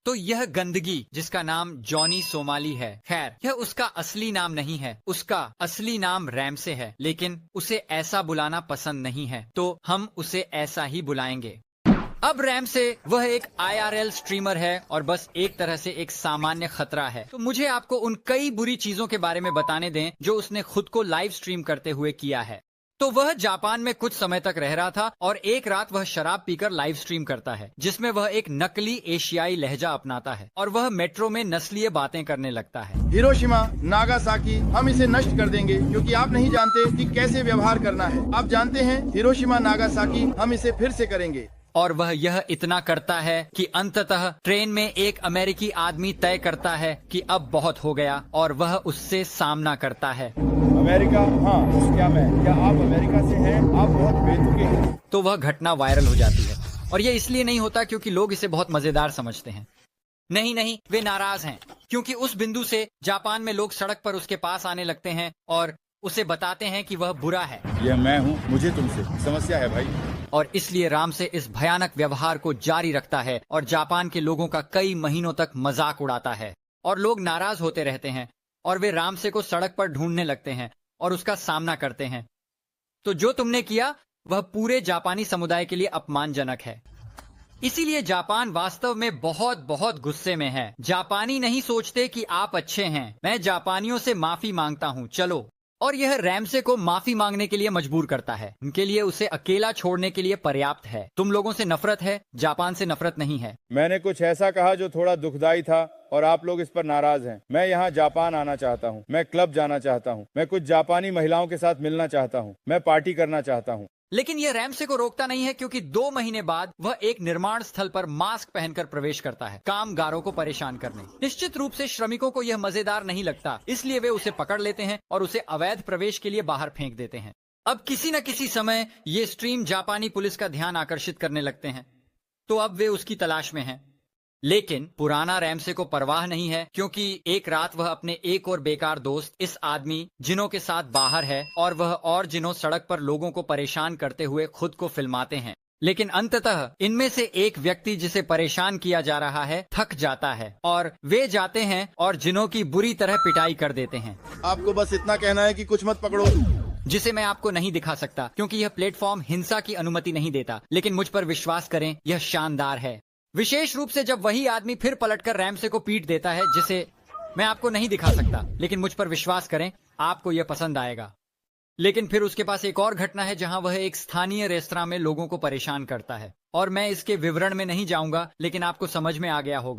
तो यह गंदगी जिसका नाम जॉनी सोमाली है, खैर यह उसका असली नाम नहीं है, उसका असली नाम रैमसे है, लेकिन उसे ऐसा बुलाना पसंद नहीं है तो हम उसे ऐसा ही बुलाएंगे। अब रैमसे वह एक IRL स्ट्रीमर है और बस एक तरह से एक सामान्य खतरा है। तो मुझे आपको उन कई बुरी चीजों के बारे में बताने दें जो उसने खुद को लाइव स्ट्रीम करते हुए किया है। तो वह जापान में कुछ समय तक रह रहा था और एक रात वह शराब पीकर लाइव स्ट्रीम करता है जिसमें वह एक नकली एशियाई लहजा अपनाता है और वह मेट्रो में नस्लीय बातें करने लगता है। हिरोशिमा नागासाकी हम इसे नष्ट कर देंगे क्योंकि आप नहीं जानते कि कैसे व्यवहार करना है। आप जानते हैं हिरोशिमा नागासाकी हम इसे फिर से करेंगे। और वह यह इतना करता है कि अंततः ट्रेन में एक अमेरिकी आदमी तय करता है कि अब बहुत हो गया और वह उससे सामना करता है। अमेरिका, हाँ क्या आप अमेरिका से हैं? आप बहुत बेतुके हैं। तो वह घटना वायरल हो जाती है और यह इसलिए नहीं होता क्योंकि लोग इसे बहुत मजेदार समझते हैं। नहीं, वे नाराज हैं क्योंकि उस बिंदु से जापान में लोग सड़क पर उसके पास आने लगते हैं और उसे बताते हैं कि वह बुरा है। यह मैं हूँ, मुझे तुमसे समस्या है भाई। और इसलिए रामसे इस भयानक व्यवहार को जारी रखता है और जापान के लोगों का कई महीनों तक मजाक उड़ाता है और लोग नाराज होते रहते हैं और वे रामसे को सड़क पर ढूंढने लगते हैं और उसका सामना करते हैं। तो जो तुमने किया वह पूरे जापानी समुदाय के लिए अपमानजनक है। इसीलिए जापान वास्तव में बहुत गुस्से में है। जापानी नहीं सोचते कि आप अच्छे हैं। मैं जापानियों से माफी मांगता हूँ, चलो। और यह रैमसे को माफी मांगने के लिए मजबूर करता है। उनके लिए उसे अकेला छोड़ने के लिए पर्याप्त है। तुम लोगों से नफरत है, जापान से नफरत नहीं है। मैंने कुछ ऐसा कहा जो थोड़ा दुखदाई था और आप लोग इस पर नाराज हैं। मैं यहाँ जापान आना चाहता हूँ, मैं क्लब जाना चाहता हूँ, मैं कुछ जापानी महिलाओं के साथ मिलना चाहता हूँ, मैं पार्टी करना चाहता हूँ। लेकिन यह रैमसे को रोकता नहीं है क्योंकि 2 महीने बाद वह एक निर्माण स्थल पर मास्क पहनकर प्रवेश करता है कामगारों को परेशान करने। निश्चित रूप से श्रमिकों को यह मजेदार नहीं लगता, इसलिए वे उसे पकड़ लेते हैं और उसे अवैध प्रवेश के लिए बाहर फेंक देते हैं। अब किसी न किसी समय ये स्ट्रीम जापानी पुलिस का ध्यान आकर्षित करने लगते हैं, तो अब वे उसकी तलाश में हैं। लेकिन पुराना रैमसे को परवाह नहीं है क्योंकि एक रात वह अपने एक और बेकार दोस्त इस आदमी जिनों के साथ बाहर है और वह और जिनों सड़क पर लोगों को परेशान करते हुए खुद को फिल्माते हैं। लेकिन अंततः इनमें से एक व्यक्ति जिसे परेशान किया जा रहा है थक जाता है और वे जाते हैं और जिनों की बुरी तरह पिटाई कर देते हैं। आपको बस इतना कहना है कि कुछ मत पकड़ो, जिसे मैं आपको नहीं दिखा सकता क्योंकि यह प्लेटफॉर्म हिंसा की अनुमति नहीं देता। लेकिन मुझ पर विश्वास करें, यह शानदार है, विशेष रूप से जब वही आदमी फिर पलटकर रैमसे को पीट देता है, जिसे मैं आपको नहीं दिखा सकता। लेकिन मुझ पर विश्वास करें, आपको यह पसंद आएगा। लेकिन फिर उसके पास एक और घटना है जहां वह एक स्थानीय रेस्तरां में लोगों को परेशान करता है और मैं इसके विवरण में नहीं जाऊंगा, लेकिन आपको समझ में आ गया होगा।